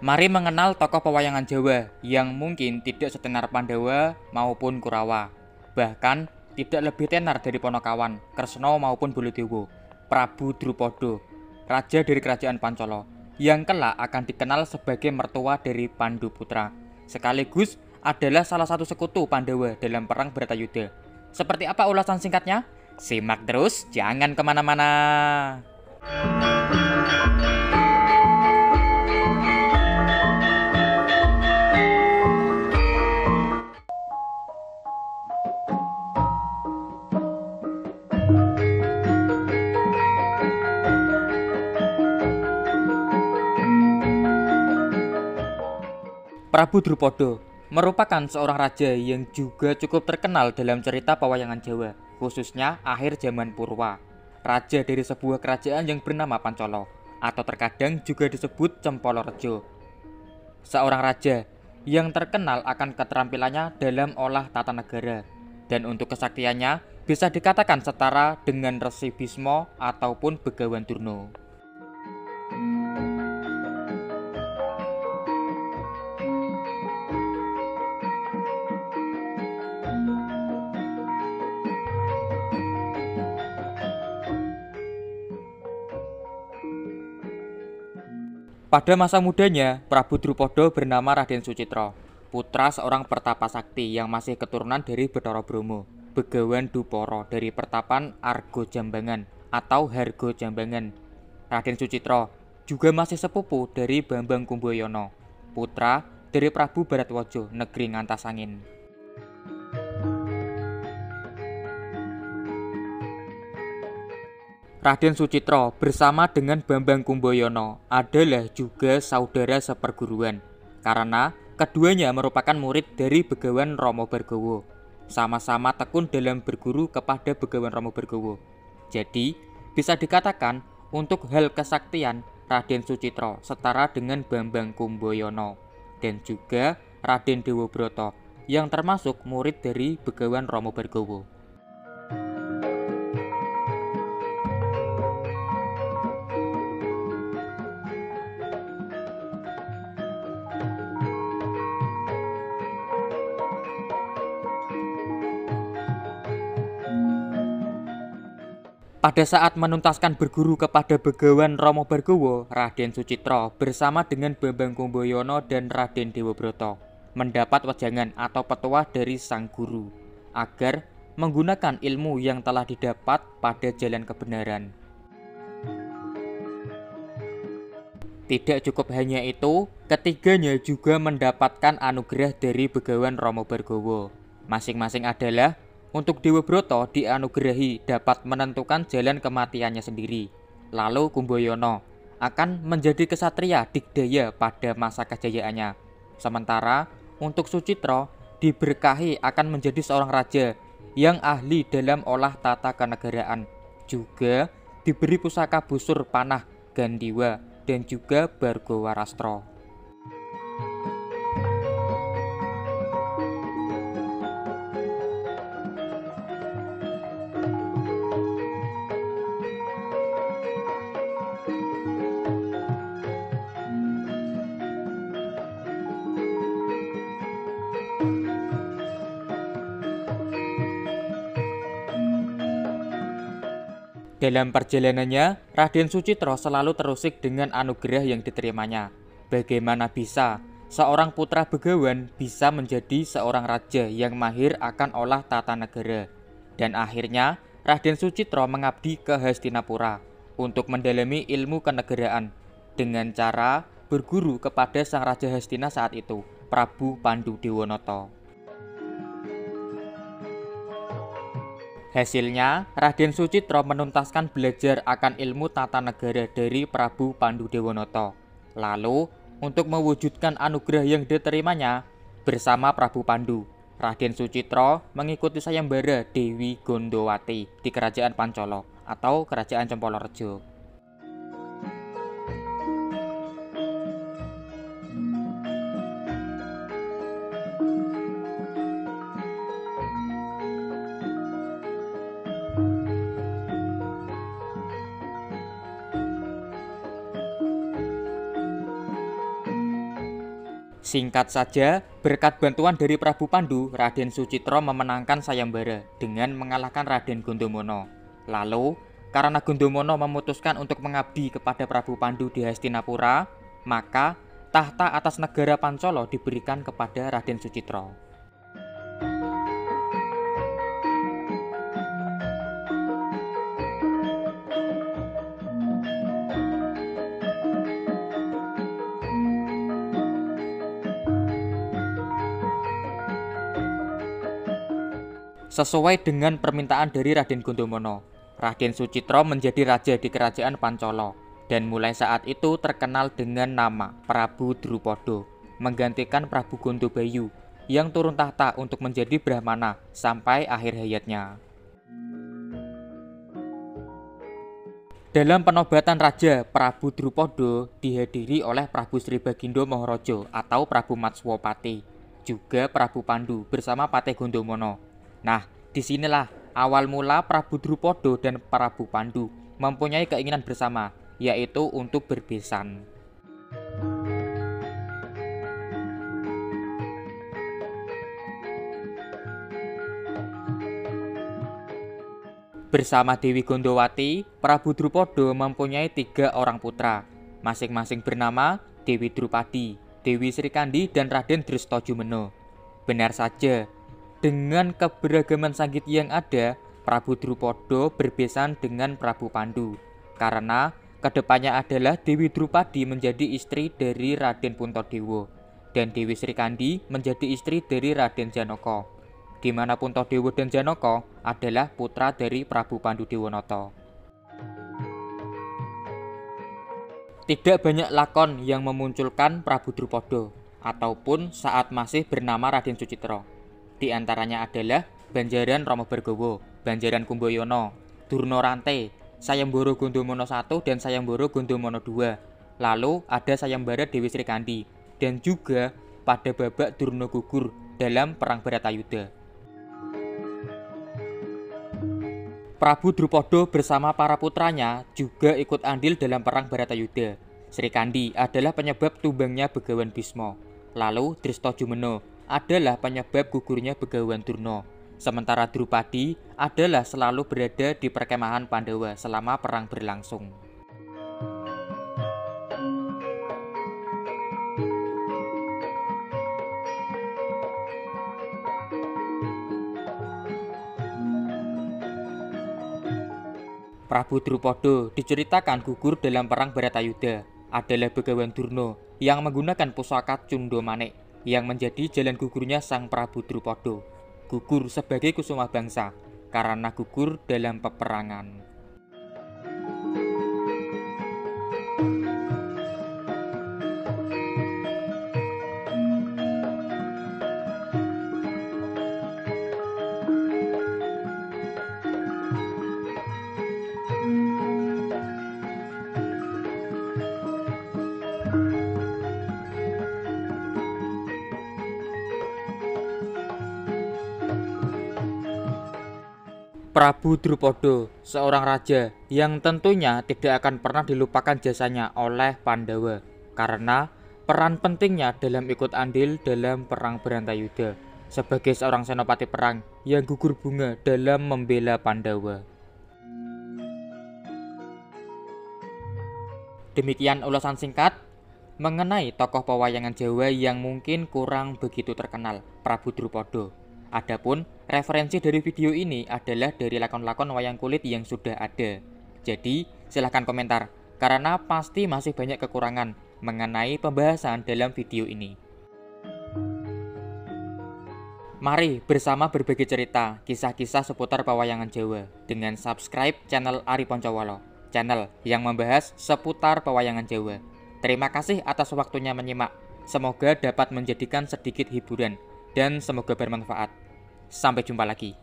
Mari mengenal tokoh pewayangan Jawa yang mungkin tidak setenar Pandawa maupun Kurawa. Bahkan tidak lebih tenar dari Ponokawan, Kresna maupun Baladewa. Prabu Drupada, raja dari kerajaan Pancala, yang kelak akan dikenal sebagai mertua dari Panduputra. Sekaligus adalah salah satu sekutu Pandawa dalam perang Bharatayuddha. Seperti apa ulasan singkatnya? Simak terus, jangan kemana-mana. Prabu Drupada merupakan seorang raja yang juga cukup terkenal dalam cerita pewayangan Jawa, khususnya akhir zaman Purwa. Raja dari sebuah kerajaan yang bernama Pancala, atau terkadang juga disebut Cempalareja. Seorang raja yang terkenal akan keterampilannya dalam olah tata negara, dan untuk kesaktiannya bisa dikatakan setara dengan Resi Bisma ataupun Begawan Durna. Pada masa mudanya, Prabu Drupada bernama Raden Sucitra, putra seorang pertapa sakti yang masih keturunan dari Bathara Brahma, Begawan Dupara dari pertapan Arga Jambangan atau Harga Jambangan. Raden Sucitra juga masih sepupu dari Bambang Kumbayana, putra dari Prabu Bharatwaja negeri Ngantasangin. Raden Sucitra bersama dengan Bambang Kumbayana adalah juga saudara seperguruan, karena keduanya merupakan murid dari Begawan Rama Bhargawa. Sama-sama tekun dalam berguru kepada Begawan Rama Bhargawa. Jadi, bisa dikatakan untuk hal kesaktian Raden Sucitra setara dengan Bambang Kumbayana dan juga Raden Dewabrata yang termasuk murid dari Begawan Rama Bhargawa. Pada saat menuntaskan berguru kepada Begawan Rama Bhargawa, Raden Sucitra bersama dengan Bambang Kumbayana dan Raden Dewabrata mendapat wejangan atau petuah dari sang guru agar menggunakan ilmu yang telah didapat pada jalan kebenaran. Tidak cukup hanya itu, ketiganya juga mendapatkan anugerah dari Begawan Rama Bhargawa. Masing-masing adalah untuk Dewabrata dianugerahi dapat menentukan jalan kematiannya sendiri. Lalu Kumbayana akan menjadi kesatria digdaya pada masa kejayaannya. Sementara untuk Sucitra diberkahi akan menjadi seorang raja yang ahli dalam olah tata kenegaraan. Juga diberi pusaka busur panah Gandiwa dan juga Bargawarastra. Dalam perjalanannya, Raden Sucitra selalu terusik dengan anugerah yang diterimanya. Bagaimana bisa seorang putra begawan bisa menjadi seorang raja yang mahir akan olah tata negara? Dan akhirnya, Raden Sucitra mengabdi ke Hastinapura untuk mendalami ilmu kenegaraan dengan cara berguru kepada sang raja Hastina saat itu, Prabu Pandhudewanata. Hasilnya, Raden Sucitra menuntaskan belajar akan ilmu tata negara dari Prabu Pandhudewanata. Lalu, untuk mewujudkan anugerah yang diterimanya, bersama Prabu Pandu, Raden Sucitra mengikuti sayembara Dewi Gondowati di Kerajaan Pancala atau Kerajaan Cempalareja. Singkat saja, berkat bantuan dari Prabu Pandu, Raden Sucitro memenangkan sayembara dengan mengalahkan Raden Gondomono. Lalu, karena Gondomono memutuskan untuk mengabdi kepada Prabu Pandu di Hastinapura, maka tahta atas negara Pancolo diberikan kepada Raden Sucitro. Sesuai dengan permintaan dari Raden Gondomono, Raden Sucitro menjadi raja di kerajaan Pancolo dan mulai saat itu terkenal dengan nama Prabu Drupada, menggantikan Prabu Gondobayu yang turun tahta untuk menjadi Brahmana sampai akhir hayatnya. Dalam penobatan raja, Prabu Drupada dihadiri oleh Prabu Sri Bagindo Maharaja atau Prabu Matswapati, juga Prabu Pandu bersama Patih Gondomono. Nah, disinilah awal mula Prabu Drupada dan Prabu Pandu mempunyai keinginan bersama, yaitu untuk berbesan. Bersama Dewi Gondowati, Prabu Drupada mempunyai 3 orang putra, masing-masing bernama Dewi Drupadi, Dewi Srikandi, dan Raden Drestojumeno. Benar saja, dengan keberagaman sanggit yang ada, Prabu Drupada berbesan dengan Prabu Pandu, karena kedepannya adalah Dewi Drupadi menjadi istri dari Raden Puntadewa, dan Dewi Srikandi menjadi istri dari Raden Janaka, di mana Puntadewa dan Janaka adalah putra dari Prabu Pandu Dewanoto. Tidak banyak lakon yang memunculkan Prabu Drupada, ataupun saat masih bernama Raden Sucitro. Di antaranya adalah Banjaran Rama Bargawa, Banjaran Kumbayono, Durna Rante, Sayembara Gondomono I dan Sayembara Gondomono II. Lalu ada sayembara Dewi Srikandi, dan juga pada babak Durna gugur dalam Perang Bharatayuda. Prabu Drupada bersama para putranya juga ikut andil dalam Perang Bharatayuda. Srikandi adalah penyebab tumbangnya Begawan Bisma. Lalu Drestojumeno adalah penyebab gugurnya Begawan Durna. Sementara Drupadi adalah selalu berada di perkemahan Pandawa selama perang berlangsung. Prabu Drupada diceritakan gugur dalam Perang Bharatayuda adalah Begawan Durna yang menggunakan pusaka Cundamanik yang menjadi jalan gugurnya sang Prabu Drupada. Gugur sebagai kusuma bangsa karena gugur dalam peperangan. Prabu Drupada, seorang raja yang tentunya tidak akan pernah dilupakan jasanya oleh Pandawa karena peran pentingnya dalam ikut andil dalam Perang Bharatayuda sebagai seorang senopati perang yang gugur bunga dalam membela Pandawa. Demikian ulasan singkat mengenai tokoh pewayangan Jawa yang mungkin kurang begitu terkenal, Prabu Drupada. Adapun referensi dari video ini adalah dari lakon-lakon wayang kulit yang sudah ada. Jadi silahkan komentar, karena pasti masih banyak kekurangan mengenai pembahasan dalam video ini. Mari bersama berbagi cerita, kisah-kisah seputar pewayangan Jawa dengan subscribe channel Ari Poncowolo, channel yang membahas seputar pewayangan Jawa. Terima kasih atas waktunya menyimak. Semoga dapat menjadikan sedikit hiburan dan semoga bermanfaat. Sampai jumpa lagi.